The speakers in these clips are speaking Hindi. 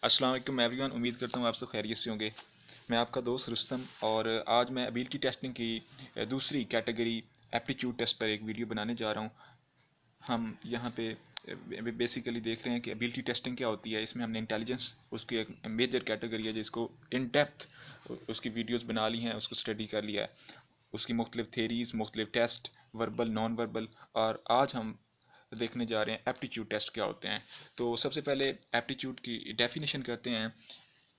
अस्सलाम वालेकुम एवरीवन। उम्मीद करता हूँ आप सब खैरियत से होंगे। मैं आपका दोस्त रुस्तम और आज मैं एबिलिटी टेस्टिंग की दूसरी कैटेगरी एप्टीट्यूड टेस्ट पर एक वीडियो बनाने जा रहा हूँ। हम यहाँ पे बेसिकली देख रहे हैं कि एबिलिटी टेस्टिंग क्या होती है। इसमें हमने इंटेलिजेंस उसकी एक मेजर कैटेगरी है जिसको इन डेप्थ उसकी वीडियोस बना ली हैं, उसको स्टडी कर लिया है, उसकी मुख्तलिफ थेरीज़, मुख्तलिफ टेस्ट, वर्बल, नॉन वर्बल। और आज हम देखने जा रहे हैं एप्टीट्यूड टेस्ट क्या होते हैं। तो सबसे पहले एप्टीट्यूड की डेफिनेशन करते हैं।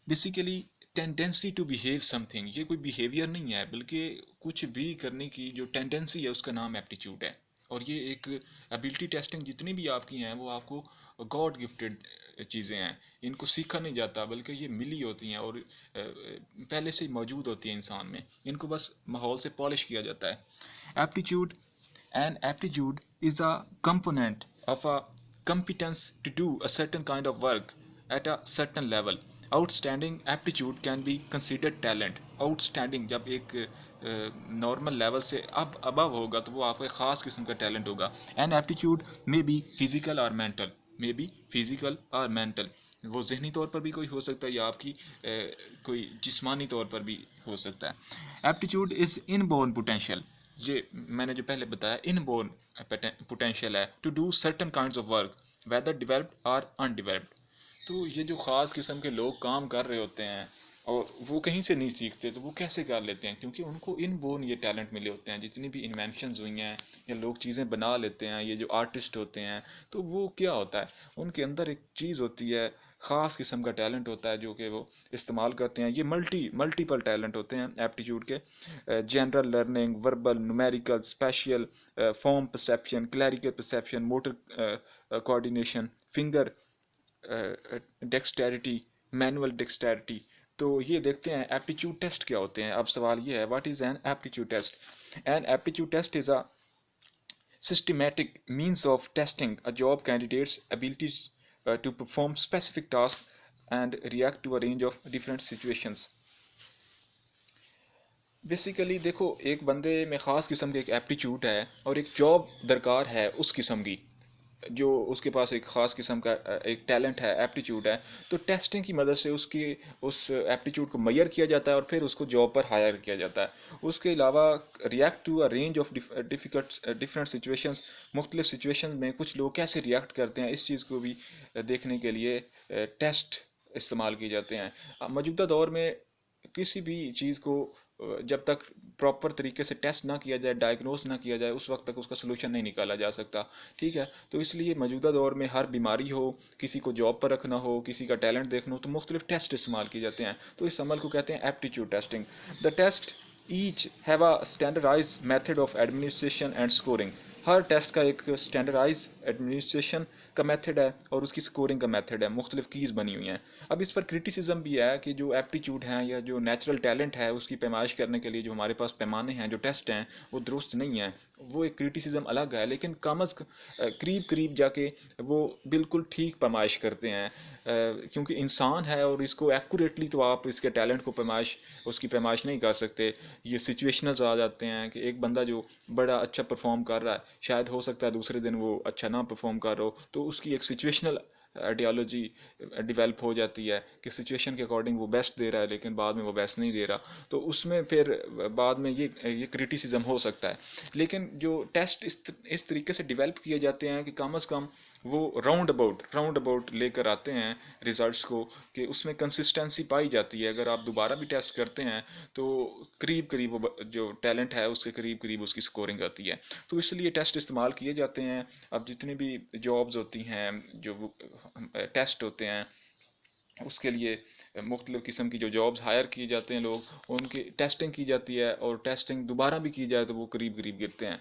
Basically tendency to behave something, ये कोई बिहेवियर नहीं है बल्कि कुछ भी करने की जो टेंडेंसी है उसका नाम एप्टीट्यूड है। और ये एक एबिलिटी टेस्टिंग जितनी भी आपकी हैं वो आपको गॉड गिफ्टेड चीज़ें हैं। इनको सीखा नहीं जाता बल्कि ये मिली होती हैं और पहले से ही मौजूद होती हैं इंसान में। इनको बस माहौल से पॉलिश किया जाता है। Aptitude and aptitude is a component of a competence to do a certain kind of work at a certain level. Outstanding aptitude can be considered talent. Outstanding जब एक नॉर्मल लेवल से अब अबव होगा तो वो आपका ख़ास किस्म का टैलेंट होगा। And aptitude may be physical और मेंटल, मे बी फिजिकल और मेंटल, वो जहनी तौर पर भी कोई हो सकता है या आपकी कोई जिस्मानी तौर पर भी हो सकता है। एप्टीट्यूड इज़ इनबोर्न पोटेंशियल, ये मैंने जो पहले बताया इनबोर्न पोटेंशियल है to do certain kinds of work whether developed और अनडेवलप्ड। तो ये जो ख़ास किस्म के लोग काम कर रहे होते हैं और वो कहीं से नहीं सीखते तो वो कैसे कर लेते हैं, क्योंकि उनको इनबोर्न ये टैलेंट मिले होते हैं। जितनी भी इन्वेंशंस हुई हैं या लोग चीज़ें बना लेते हैं, ये जो आर्टिस्ट होते हैं, तो वो क्या होता है उनके अंदर एक चीज़ होती है, ख़ास किस्म का टैलेंट होता है जो कि वो इस्तेमाल करते हैं। ये मल्टीपल टैलेंट होते हैं एप्टीट्यूड के। General learning, verbal, numerical, spatial, form perception, clerical perception, motor coordination, finger dexterity, manual dexterity. तो ये देखते हैं एप्टीट्यूड टेस्ट क्या होते हैं। अब सवाल ये है, what is an aptitude test? An aptitude test is a systematic means of testing a job candidate's abilities to perform specific tasks and react to a range of different situations. Basically देखो, एक बंदे में ख़ास किस्म की एक एप्टीट्यूड है और एक जॉब दरकार है उस किस्म की, जो उसके पास एक ख़ास किस्म का एक टैलेंट है, एप्टीट्यूड है। तो टेस्टिंग की मदद से उसकी उस एप्टीट्यूड को मेजर किया जाता है और फिर उसको जॉब पर हायर किया जाता है। उसके अलावा react to a range of different situations, मुख्तलिफ सिचुएशन में कुछ लोग कैसे रिएक्ट करते हैं, इस चीज़ को भी देखने के लिए टेस्ट इस्तेमाल किए जाते हैं। मौजूदा दौर में किसी भी चीज़ को जब तक प्रॉपर तरीके से टेस्ट ना किया जाए, डायग्नोस ना किया जाए, उस वक्त तक उसका सलूशन नहीं निकाला जा सकता। ठीक है, तो इसलिए मौजूदा दौर में हर बीमारी हो, किसी को जॉब पर रखना हो, किसी का टैलेंट देखना हो, तो मुख्तलिफ टेस्ट इस्तेमाल किए जाते हैं। तो इस अमल को कहते हैं aptitude testing. The test each have a standardize method of administration and scoring. हर टेस्ट का एक स्टैंडर्डाइज एडमिनिस्ट्रेशन का मेथड है और उसकी स्कोरिंग का मेथड है, मुख्तलिफ कीज़ बनी हुई हैं। अब इस पर क्रिटिसिज्म भी है कि जो एप्टीट्यूड हैं या जो नेचुरल टैलेंट है उसकी पैमाइश करने के लिए जो हमारे पास पैमाने हैं, जो टेस्ट हैं, वो दुरुस्त नहीं हैं। वो एक क्रिटिसिज्म अलग है, लेकिन करीब करीब जाके वो बिल्कुल ठीक पैमाइश करते हैं। क्योंकि इंसान है और इसको एक्यूरेटली तो आप इसके टैलेंट को उसकी पैमाइश नहीं कर सकते। ये सिचुएशनल्स आ जाते हैं कि एक बंदा जो बड़ा अच्छा परफॉर्म कर रहा है, शायद हो सकता है दूसरे दिन वो अच्छा ना परफॉर्म कर रहा हो, तो उसकी एक सिचुएशनल आइडियोलॉजी डेवलप हो जाती है कि सिचुएशन के अकॉर्डिंग वो बेस्ट दे रहा है लेकिन बाद में वो बेस्ट नहीं दे रहा। तो उसमें फिर बाद में ये क्रिटिसिज्म हो सकता है। लेकिन जो टेस्ट इस तरीके से डेवलप किए जाते हैं कि कम अज़ कम वो राउंड अबाउट लेकर आते हैं रिजल्ट्स को, कि उसमें कंसिस्टेंसी पाई जाती है। अगर आप दोबारा भी टेस्ट करते हैं तो करीब करीब वो जो टैलेंट है उसके करीब करीब उसकी स्कोरिंग आती है। तो इसलिए टेस्ट इस्तेमाल किए जाते हैं। अब जितनी भी जॉब्स होती हैं, जो टेस्ट होते हैं, उसके लिए मुख्तलिफ़ किस्म की जो जॉब्स हायर किए जाते हैं लोग, उनकी टेस्टिंग की जाती है और टेस्टिंग दोबारा भी की जाए तो वो करीब करीब गिरते हैं।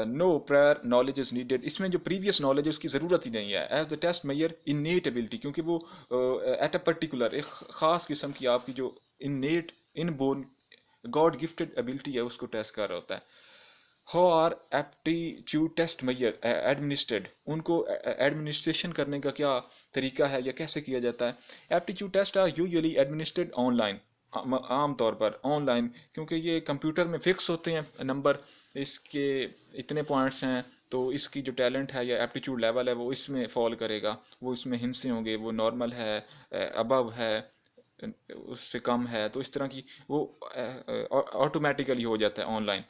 No prior knowledge is needed, इसमें जो प्रीवियस नॉलेज है उसकी ज़रूरत ही नहीं है। As the test measure innate ability, क्योंकि वो एट अ पर्टिकुलर एक ख़ास किस्म की आपकी जो innate inborn god gifted ability है उसको टेस्ट कर रहा होता है। How are aptitude test measure administered, उनको एडमिनिस्ट्रेशन करने का क्या तरीका है या कैसे किया जाता है। Aptitude test are usually administered online, आम तौर पर ऑनलाइन, क्योंकि ये कंप्यूटर में फिक्स होते हैं नंबर, इसके इतने पॉइंट्स हैं तो इसकी जो टैलेंट है या एप्टीट्यूड लेवल है वो इसमें फॉल करेगा, वो इसमें हिस्से होंगे, वो नॉर्मल है, अबव है, उससे कम है, तो इस तरह की वो ऑटोमेटिकली हो जाता है online.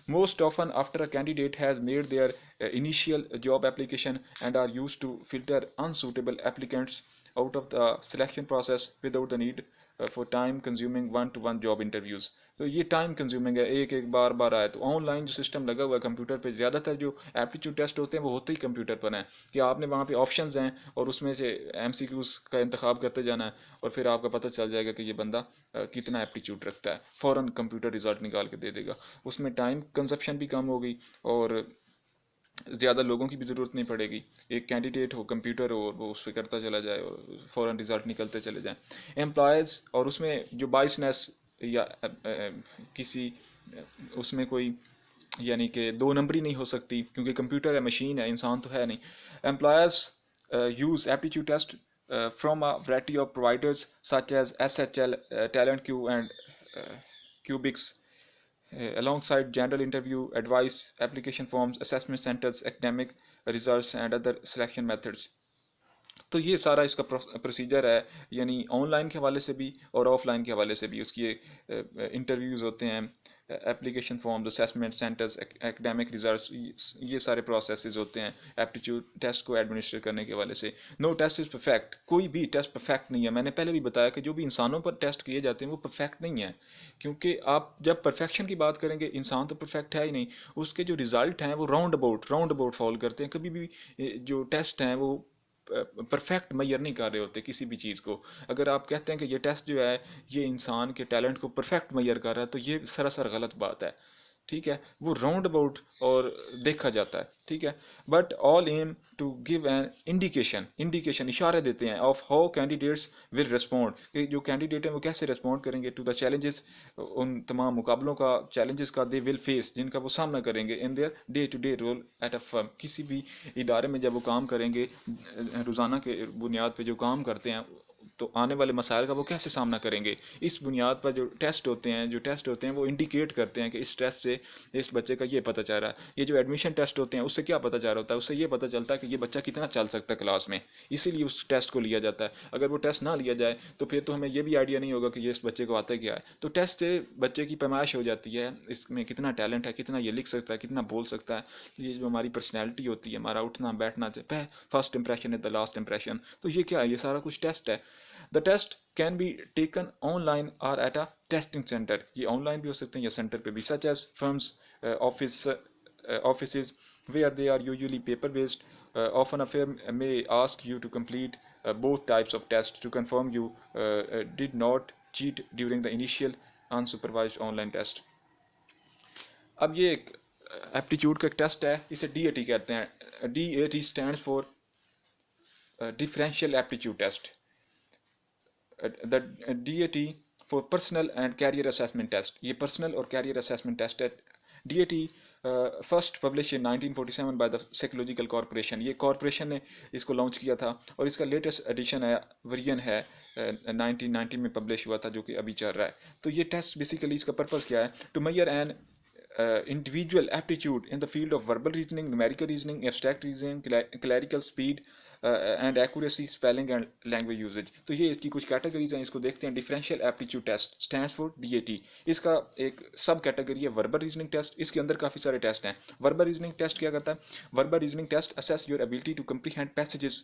Most often after a candidate has made their initial job application and are used to filter unsuitable applicants out of the selection process without the need for time consuming one to one job interviews. तो ये टाइम कंज्यूमिंग है, एक एक बार बार आया. तो ऑनलाइन जो सिस्टम लगा हुआ है कंप्यूटर पे, ज़्यादातर जो एप्टीट्यूड टेस्ट होते हैं वो होते ही कंप्यूटर पर हैं कि आपने वहाँ पे ऑप्शंस हैं और उसमें से एमसीक्यूज का इंतखाब करते जाना है और फिर आपका पता चल जाएगा कि ये बंदा कितना एप्टीट्यूड रखता है. फ़ौरन कंप्यूटर रिजल्ट निकाल के दे देगा. उसमें टाइम कंजप्शन भी कम होगी और ज़्यादा लोगों की भी ज़रूरत नहीं पड़ेगी. एक कैंडिडेट हो, कंप्यूटर हो, और वो उस पर करता चला जाए और फ़ौरन रिज़ल्ट निकलते चले जाएँ. एम्प्लॉयज़ और उसमें जो बाइसनेस या किसी उसमें कोई यानी कि दो नंबरी नहीं हो सकती क्योंकि कंप्यूटर है, मशीन है, इंसान तो है नहीं. Employees use aptitude test from a variety of providers such as SHL, Talent Q, and uh, Cubics, alongside general interview, advice, application forms, assessment centers, academic results, and other selection methods. तो ये सारा इसका प्रोसीजर है, यानी ऑनलाइन के हवाले से भी और ऑफलाइन के हवाले से भी उसकी इंटरव्यूज़ होते हैं, application form, assessment centres, academic results, ये सारे प्रोसेसेस होते हैं एप्टीट्यूड टेस्ट को एडमिनिस्टर करने के हवाले से. नो टेस्ट इज़ परफेक्ट, कोई भी टेस्ट परफेक्ट नहीं है. मैंने पहले भी बताया कि जो भी इंसानों पर टेस्ट किए जाते हैं वो परफेक्ट नहीं है, क्योंकि आप जब परफेक्शन की बात करेंगे, इंसान तो परफेक्ट है ही नहीं. उसके जो रिज़ल्ट हैं वो राउंड अबाउट फॉल करते हैं. कभी भी जो टेस्ट हैं वो परफेक्ट मैयर नहीं कर रहे होते किसी भी चीज़ को. अगर आप कहते हैं कि ये टेस्ट जो है ये इंसान के टैलेंट को परफेक्ट मैयर कर रहा है, तो ये सरासर गलत बात है. ठीक है, वो राउंड अबाउट और देखा जाता है. ठीक है, but all aim to give an indication इशारे देते हैं of how candidates will respond, कि जो कैंडिडेट हैं वो कैसे रिस्पॉन्ड करेंगे टू द चैलेंजेस, उन तमाम मुकाबलों का, चैलेंजेस का दे विल फेस, जिनका वो सामना करेंगे in their day to day role at a firm. किसी भी इदारे में जब वो काम करेंगे, रोज़ाना के बुनियाद पे जो काम करते हैं, तो आने वाले मसाइल का वो कैसे सामना करेंगे. इस बुनियाद पर जो टेस्ट होते हैं वो इंडिकेट करते हैं कि इस टेस्ट से इस बच्चे का ये पता चल रहा है. ये जो एडमिशन टेस्ट होते हैं उससे क्या पता चल रहा होता है, उससे ये पता चलता है कि ये बच्चा कितना चल सकता है क्लास में, इसीलिए उस टेस्ट को लिया जाता है. अगर वो टेस्ट ना लिया जाए तो फिर तो हमें ये भी आइडिया नहीं होगा कि ये इस बच्चे को आता क्या है. तो टेस्ट से बच्चे की पैमाइश हो जाती है, इसमें कितना टैलेंट है, कितना ये लिख सकता है, कितना बोल सकता है. ये जो हमारी पर्सनैलिटी होती है, हमारा उठना बैठना, फर्स्ट इंप्रेशन है द लास्ट इंप्रेशन, तो ये क्या है, ये सारा कुछ टेस्ट है. The test can be taken online और एट अ टेस्टिंग सेंटर, ये ऑनलाइन भी हो सकते हैं या सेंटर पे भी, such as firms, offices where they are usually paper based. Often a firm may ask you to complete both types of tests to confirm you did not cheat during the initial unsupervised online test. अब ये एक एप्टीट्यूड का एक टेस्ट है, इसे DAT कहते हैं. DAT stands for differential aptitude test. The DAT for personal and career assessment test, ये पर्सनल और कैरियर असेसमेंट टेस्ट है. DAT first publish in 1947 by the psychological corporation, ये कॉरपोरेशन ने इसको लॉन्च किया था और इसका लेटेस्ट एडिशन है, वर्जन है 1990 में पब्लिश हुआ था, जो कि अभी चल रहा है. तो ये टेस्ट बेसिकली इसका पर्पज़ क्या है, to measure an individual aptitude in the field of verbal reasoning, numerical reasoning, abstract reasoning, clerical speed and accuracy, spelling and language usage. तो ये इसकी कुछ कैटेगरीज हैं, इसको देखते हैं. Differential aptitude test stands for DAT. इसका एक सब कैटेगरी है वर्बल रीजनिंग टेस्ट. इसके अंदर काफ़ी सारे टेस्ट हैं. वर्बल रीजनिंग टेस्ट क्या करता है, verbal reasoning test assess your ability to comprehend passages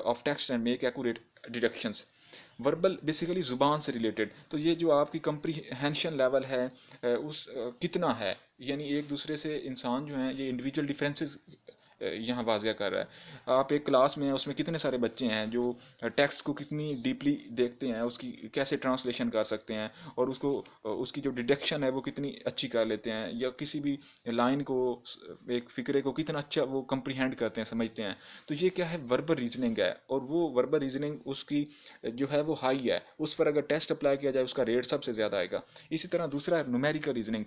of text and make accurate deductions. Verbal basically ज़ुबान से रिलेटेड, तो ये जो आपकी कंप्रीहेंशन लेवल है उस कितना है, यानी एक दूसरे से इंसान जो हैं ये इंडिविजुअल डिफरेंसेस यहाँ वाजिया कर रहा है. आप एक क्लास में हैं, उसमें कितने सारे बच्चे हैं जो टेक्स्ट को कितनी डीपली देखते हैं, उसकी कैसे ट्रांसलेशन कर सकते हैं और उसको उसकी जो डिडक्शन है वो कितनी अच्छी कर लेते हैं, या किसी भी लाइन को, एक फ़िक्रे को कितना अच्छा वो कंप्रीहेंड करते हैं, समझते हैं. तो ये क्या है, वर्बल रीजनिंग है, और वो वर्बल रीजनिंग उसकी जो है वो हाई है, उस पर अगर टेस्ट अप्लाई किया जाए उसका रेट सबसे ज़्यादा आएगा. इसी तरह दूसरा है numerical reasoning.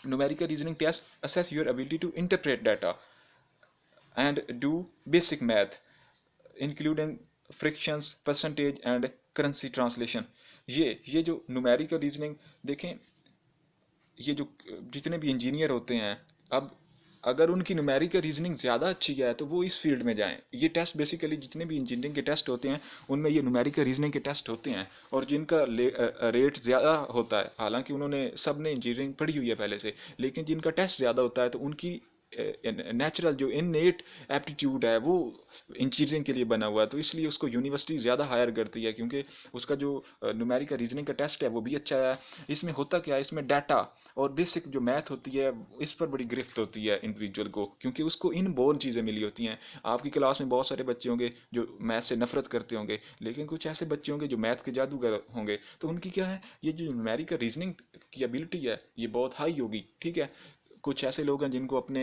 Numerical reasoning test assess your ability to interpret data and do basic math including fractions, percentage and currency translation. ये जो न्यूमेरिकल रीजनिंग देखें, ये जो जितने भी इंजीनियर होते हैं, अब अगर उनकी न्यूमेरिकल रीजनिंग ज़्यादा अच्छी है तो वो इस फील्ड में जाएं। ये टेस्ट बेसिकली जितने भी इंजीनियरिंग के टेस्ट होते हैं उनमें ये न्यूमेरिकल रीजनिंग के टेस्ट होते हैं, और जिनका रेट ज़्यादा होता है, हालांकि उन्होंने सब ने इंजीनियरिंग पढ़ी हुई है पहले से, लेकिन जिनका टेस्ट ज़्यादा होता है तो उनकी नेचुरल जो इननेट एप्टीट्यूड है वो इंजीनियरिंग के लिए बना हुआ है, तो इसलिए उसको यूनिवर्सिटी ज़्यादा हायर करती है, क्योंकि उसका जो न्यूमेरिकल रीजनिंग का टेस्ट है वो भी अच्छा है। इसमें होता क्या है, इसमें डाटा और बेसिक जो मैथ होती है इस पर बड़ी गिरफ्त होती है इंडिविजुअल को, क्योंकि उसको इन बोर्न चीज़ें मिली होती हैं। आपकी क्लास में बहुत सारे बच्चे होंगे जो मैथ से नफरत करते होंगे, लेकिन कुछ ऐसे बच्चे होंगे जो मैथ के जादूगर होंगे, तो उनकी क्या है, ये जो न्यूमेरिकल रीजनिंग की एबिलिटी है ये बहुत हाई होगी, ठीक है। कुछ ऐसे लोग हैं जिनको अपने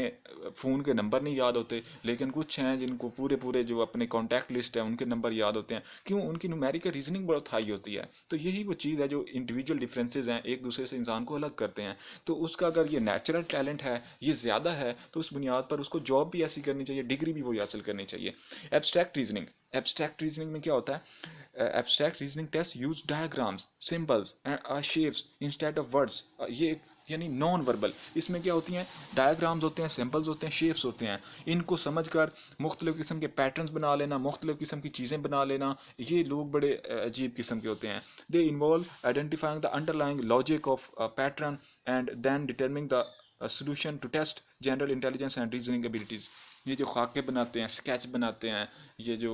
फ़ोन के नंबर नहीं याद होते, लेकिन कुछ हैं जिनको पूरे पूरे जो अपने कॉन्टैक्ट लिस्ट है उनके नंबर याद होते हैं, क्यों, उनकी न्यूमेरिकल रीजनिंग बहुत हाई होती है। तो यही वो चीज़ है जो इंडिविजुअल डिफरेंसेस हैं एक दूसरे से इंसान को अलग करते हैं। तो उसका अगर ये नेचुरल टैलेंट है ये ज़्यादा है तो उस बुनियाद पर उसको जॉब भी ऐसी करनी चाहिए, डिग्री भी वही हासिल करनी चाहिए। एब्स्ट्रैक्ट रीजनिंग, एब्स्ट्रैक्ट रीजनिंग में क्या होता है, abstract reasoning test use diagrams, symbols and shapes instead of words. ये यानी नॉन वर्बल, इसमें क्या होती हैं, डायग्राम्स होते हैं, सिंबल्स होते हैं, शेप्स होते हैं, इनको समझ कर मुख्तलिफ़ किस्म के पैटर्न्स बना लेना, मुख्तलिफ़ किस्म की चीज़ें बना लेना, ये लोग बड़े अजीब किस्म के होते हैं। They involve identifying the underlying logic of pattern and then determining the solution to test general intelligence and reasoning abilities. ये जो खाके बनाते हैं, स्केच बनाते हैं, ये जो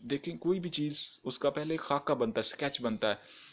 देखें कोई भी चीज़ उसका पहले खाका बनता है, स्केच बनता है,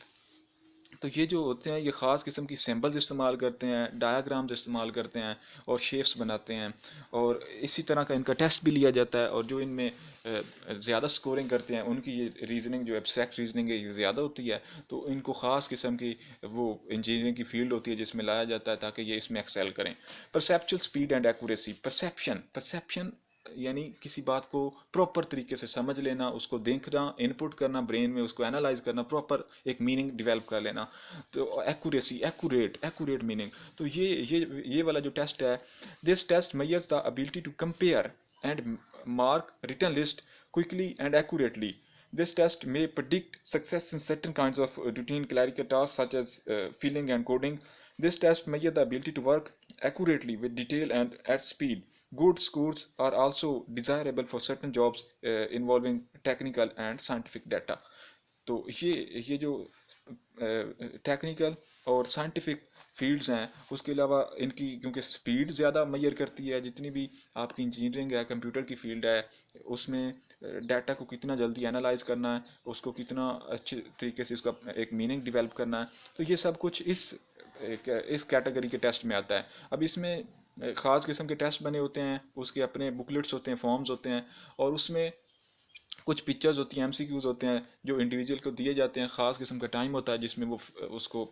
तो ये जो होते हैं ये ख़ास किस्म की सिंबल्स इस्तेमाल करते हैं, डायग्राम्स इस्तेमाल करते हैं और शेप्स बनाते हैं, और इसी तरह का इनका टेस्ट भी लिया जाता है। और जो इनमें ज़्यादा स्कोरिंग करते हैं उनकी ये रीजनिंग जो एब्स्ट्रैक्ट रीजनिंग है ये ज़्यादा होती है, तो इनको ख़ास किस्म की वो इंजीनियरिंग की फील्ड होती है जिसमें लाया जाता है ताकि ये इसमें एक्सेल करें। Perceptual speed and accuracy, perception, perception यानी किसी बात को प्रॉपर तरीके से समझ लेना, उसको देखना, इनपुट करना ब्रेन में, उसको एनालाइज करना, प्रॉपर एक मीनिंग डेवलप कर लेना। तो एक्यूरेसी, एक्यूरेट मीनिंग, तो ये वाला जो टेस्ट है, this test measures the ability to compare and mark written list quickly and accurately. This test may predict success in certain kinds of routine clerical tasks such as filling and coding. This test measures the ability to work accurately with detail and at speed. Good scores are also desirable for certain jobs involving technical and scientific data. तो ये जो टेक्निकल और साइंटिफिक फील्ड्स हैं उसके अलावा इनकी क्योंकि स्पीड ज़्यादा मैयर करती है, जितनी भी आपकी इंजीनियरिंग है, कंप्यूटर की फील्ड है, उसमें डाटा को कितना जल्दी एनालाइज करना है, उसको कितना अच्छे तरीके से उसका एक मीनिंग डेवलप करना है, तो ये सब कुछ इस कैटेगरी के टेस्ट में आता है। अब इसमें ख़ास किस्म के टेस्ट बने होते हैं, उसके अपने बुकलेट्स होते हैं, फॉर्म्स होते हैं, और उसमें कुछ पिक्चर्स होती हैं, एमसीक्यूज होते हैं जो इंडिविजुअल को दिए जाते हैं, ख़ास किस्म का टाइम होता है जिसमें वो उसको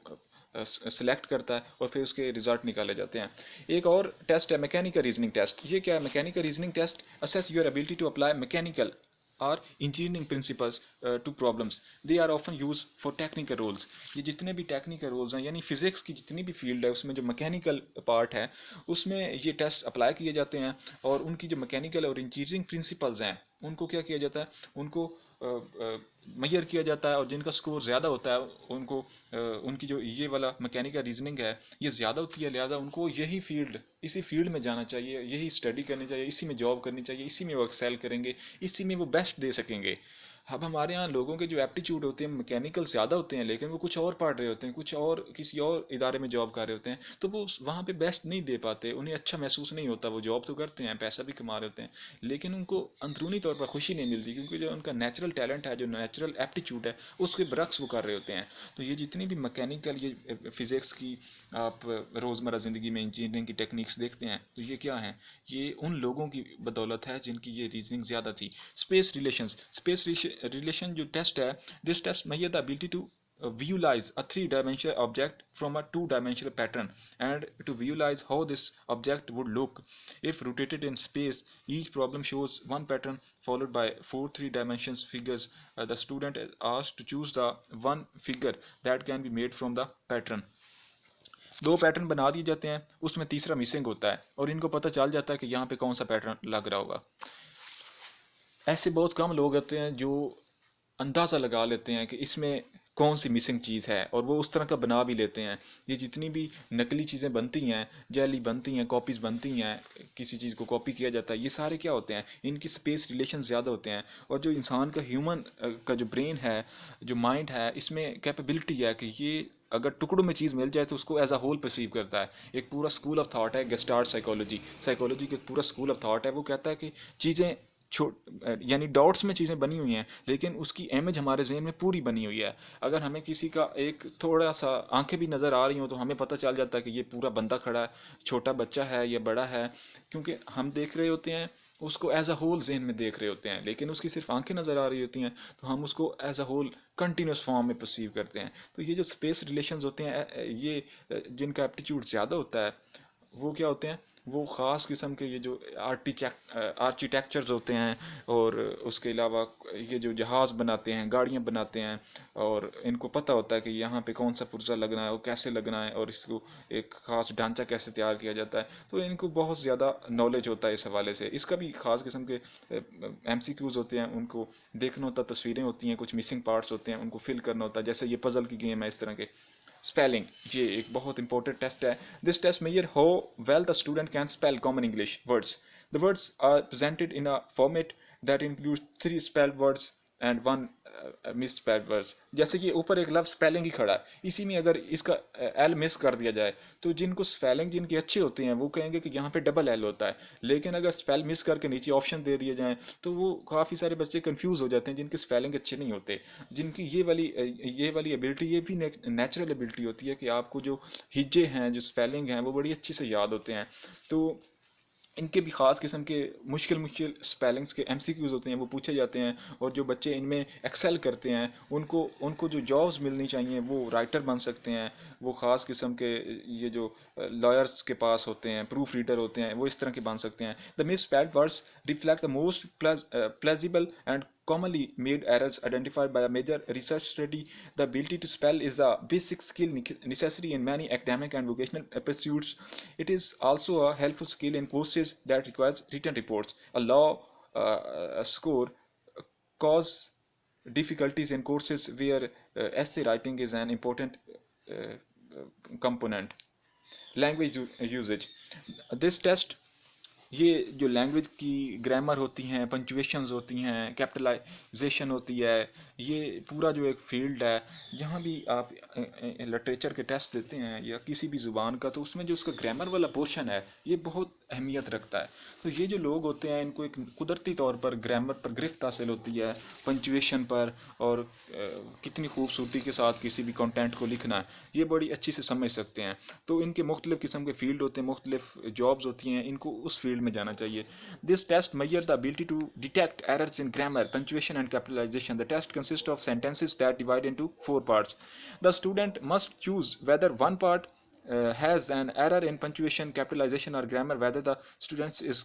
सेलेक्ट करता है और फिर उसके रिजल्ट निकाले जाते हैं। एक और टेस्ट है मैकेनिकल रीजनिंग टेस्ट। ये क्या है, mechanical reasoning test assess your ability to apply mechanical और engineering principles to problems, they are often use for technical roles. ये जितने भी टेक्निकल रोल्स हैं यानी फिजिक्स की जितनी भी फील्ड है उसमें जो मैकेनिकल पार्ट है उसमें ये टेस्ट अप्लाई किए जाते हैं, और उनकी जो मैकेनिकल और इंजीनियरिंग प्रिंसिपल्स हैं उनको क्या किया जाता है, उनको मैयर किया जाता है, और जिनका स्कोर ज़्यादा होता है उनको उनकी जो ये वाला मैकेनिकल रीजनिंग है ये ज़्यादा होती है, लिहाजा उनको यही फील्ड, इसी फील्ड में जाना चाहिए, यही स्टडी करनी चाहिए, इसी में जॉब करनी चाहिए, इसी में वो एक्सेल करेंगे, इसी में वो बेस्ट दे सकेंगे। अब हमारे यहाँ लोगों के जो एप्टीट्यूड होते हैं मैकेनिकल ज़्यादा होते हैं, लेकिन वो कुछ और पढ़ रहे होते हैं, कुछ और किसी और इदारे में जॉब कर रहे होते हैं, तो वो वहाँ पे बेस्ट नहीं दे पाते, उन्हें अच्छा महसूस नहीं होता। वो जॉब तो करते हैं, पैसा भी कमा रहे होते हैं, लेकिन उनको अंदरूनी तौर पर खुशी नहीं मिलती, क्योंकि जो उनका नेचुरल टैलेंट है, जो नेचुरल एप्टीट्यूड है, उसके बरक्स वो कर रहे होते हैं। तो ये जितनी भी मैकेनिकल ये फिज़िक्स की आप रोज़मर्रा ज़िंदगी में इंजीनियरिंग की टेक्निक्स देखते हैं, तो ये क्या हैं, ये उन लोगों की बदौलत है जिनकी ये रीजनिंग ज़्यादा थी। स्पेस रिलेशंस, स्पेस रिलेशन जो टेस्ट है, this test measure the ability to visualize a three-dimensional object from a two-dimensional pattern and to visualize how this object would look if rotated in space. Each problem shows one pattern followed by four three-dimensions figures. The student is asked to choose the one figure that can be made from the pattern. दो पैटर्न बना दिए जाते हैं, उसमें तीसरा मिसिंग होता है और इनको पता चल जाता है कि यहाँ पे कौन सा पैटर्न लग रहा होगा। ऐसे बहुत कम लोग होते हैं जो अंदाज़ा लगा लेते हैं कि इसमें कौन सी मिसिंग चीज़ है, और वो उस तरह का बना भी लेते हैं। ये जितनी भी नकली चीज़ें बनती हैं, जेली बनती हैं, कॉपीज़ बनती हैं, किसी चीज़ को कॉपी किया जाता है, ये सारे क्या होते हैं, इनकी स्पेस रिलेशन ज़्यादा होते हैं। और जो इंसान का ह्यूमन का जो ब्रेन है, जो माइंड है, इसमें कैपेबिलिटी है कि ये अगर टुकड़ों में चीज़ मिल जाए तो उसको एज अ होल परसीव करता है। एक पूरा स्कूल ऑफ थॉट है गेस्टार्ट साइकोलॉजी, साइकोलॉजी का एक पूरा स्कूल ऑफ थॉट है। वो कहता है कि चीज़ें यानी डॉट्स में चीज़ें बनी हुई हैं, लेकिन उसकी इमेज हमारे जहन में पूरी बनी हुई है। अगर हमें किसी का एक थोड़ा सा आंखें भी नज़र आ रही हो तो हमें पता चल जाता है कि ये पूरा बंदा खड़ा है, छोटा बच्चा है या बड़ा है, क्योंकि हम देख रहे होते हैं उसको एज अ होल जहन में देख रहे होते हैं, लेकिन उसकी सिर्फ आंखें नज़र आ रही होती हैं, तो हम उसको as a whole continuous form में परसीव करते हैं। तो ये जो स्पेस रिलेशंस होते हैं, ये जिनका एप्टीट्यूड ज़्यादा होता है, वो क्या होते हैं, वो ख़ास किस्म के ये जो आर्किटेक्चर्स होते हैं, और उसके अलावा ये जो जहाज़ बनाते हैं, गाड़ियाँ बनाते हैं, और इनको पता होता है कि यहाँ पे कौन सा पुर्जा लगना है, वो कैसे लगना है, और इसको एक ख़ास ढांचा कैसे तैयार किया जाता है। तो इनको बहुत ज़्यादा नॉलेज होता है इस हवाले से। इसका भी ख़ास किस्म के MCQs होते हैं, उनको देखना होता है, तस्वीरें होती हैं, कुछ मिसिंग पार्ट्स होते हैं, उनको फिल करना होता है, जैसे ये पज़ल की गेम है इस तरह के। स्पेलिंग, ये एक बहुत इंपॉर्टेंट टेस्ट है। This test measure how well the student can spell common English words. The words are presented in a format that includes 3 spelled words and 1 misspelled words. जैसे कि ऊपर एक लफ्ज स्पेलिंग ही खड़ा है, इसी में अगर इसका एल मिस कर दिया जाए, तो जिनको स्पेलिंग जिनके अच्छे होते हैं वो कहेंगे कि यहाँ पे डबल एल होता है, लेकिन अगर स्पेल मिस करके नीचे ऑप्शन दे दिए जाएँ तो वो काफ़ी सारे बच्चे कंफ्यूज हो जाते हैं जिनके स्पेलिंग अच्छे नहीं होते। जिनकी ये वाली एबिलिटी, ये भी नेचुरल एबिलिटी होती है कि आपको जो हिज्जे हैं, जो स्पेलिंग हैं, वो बड़ी अच्छी से याद होते हैं। तो इनके भी ख़ास किस्म के मुश्किल मुश्किल स्पेलिंग्स के MCQs होते हैं, वो पूछे जाते हैं। और जो बच्चे इनमें एक्सेल करते हैं, उनको उनको जो जॉब्स मिलनी चाहिए, वो राइटर बन सकते हैं, वो ख़ास किस्म के ये जो लॉयर्स के पास होते हैं, प्रूफ रीडर होते हैं, वो इस तरह के बन सकते हैं। The misspelled words reflect the most plausible and commonly made errors identified by a major research study. The ability to spell is a basic skill necessary in many academic and vocational pursuits. It is also a helpful skill in courses that requires written reports. A law score cause difficulties in courses where essay writing is an important uh, component. Language usage. This test, ये जो लैंग्वेज की ग्रामर होती हैं, पंचुएशंस होती हैं, कैपिटलाइजेशन होती है, ये पूरा जो एक फील्ड है, जहाँ भी आप लिटरेचर के टेस्ट देते हैं या किसी भी ज़ुबान का, तो उसमें जो उसका ग्रामर वाला पोर्शन है, ये बहुत अहमियत रखता है। तो ये जो लोग होते हैं, इनको एक कुदरती तौर पर ग्रामर पर गिरफ्त हासिल होती है, पंचुएशन पर, और कितनी खूबसूरती के साथ किसी भी कंटेंट को लिखना है, ये बड़ी अच्छी से समझ सकते हैं। तो इनके मुख्तलिफ़ किस्म के फील्ड होते हैं, मुख्तलिफ जॉब्स होती हैं, इनको उस फील्ड में जाना चाहिए। This test measure the ability to detect errors in grammar, punctuation and capitalization. The test consists of sentences that divide into 4 parts. The student must choose whether one part has an error in punctuation, capitalization or grammar, whether the student is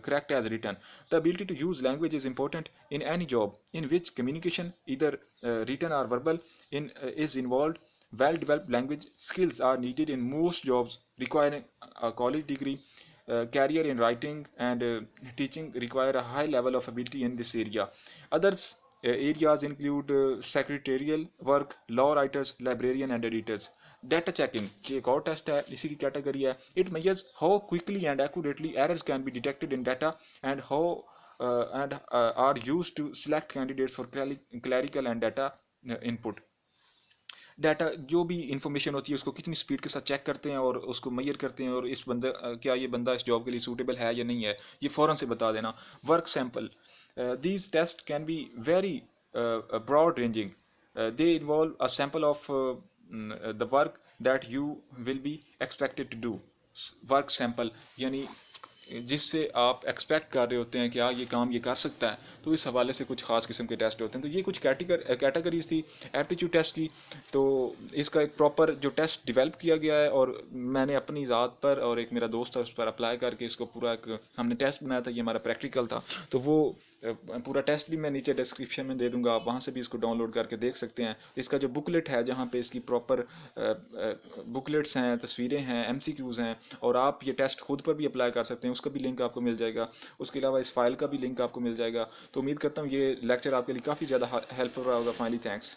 correct as written. The ability to use language is important in any job in which communication, either written or verbal, is involved. Well developed language skills are needed in most jobs requiring a college degree. Career in writing and teaching require a high level of ability in this area. Others areas include secretarial work, law writers, librarian and editors. Data checking, ये एक और टेस्ट है, इसी की कैटेगरी है. It measures how quickly and accurately errors can be detected in data and how are used to select candidates for clerical and data input. Data जो भी इंफॉर्मेशन होती है उसको कितनी स्पीड के साथ चेक करते हैं और उसको मैयर करते हैं, और इस बंदा क्या ये बंदा इस जॉब के लिए सूटेबल है या नहीं है, ये फ़ौरन से बता देना. Work sample, these test can be very broad ranging. They involve a sample of the work that you will be expected to do. Work sample यानी जिससे आप एक्सपेक्ट कर रहे होते हैं कि हाँ ये काम ये कर सकता है, तो इस हवाले से कुछ ख़ास किस्म के टेस्ट होते हैं. तो ये कुछ कैटेगरीज थी एप्टीट्यूड टेस्ट की. तो इसका एक प्रॉपर जो टेस्ट डिवेल्प किया गया है, और मैंने अपनी ज़ात पर और एक मेरा दोस्त था उस पर अप्लाई करके इसको पूरा एक हमने टेस्ट बनाया था. ये हमारा प्रैक्टिकल था. तो वो पूरा टेस्ट भी मैं नीचे डिस्क्रिप्शन में दे दूंगा, आप वहाँ से भी इसको डाउनलोड करके देख सकते हैं. इसका जो बुकलेट है, जहाँ पे इसकी प्रॉपर बुकलेट्स हैं, तस्वीरें हैं, MCQs हैं, और आप ये टेस्ट खुद पर भी अप्लाई कर सकते हैं. उसका भी लिंक आपको मिल जाएगा। उसके अलावा इस फाइल का भी लिंक आपको मिल जाएगा। तो उम्मीद करता हूँ ये लेक्चर आपके लिए काफ़ी ज़्यादा हेल्पफुल रहा होगा। Finally thanks.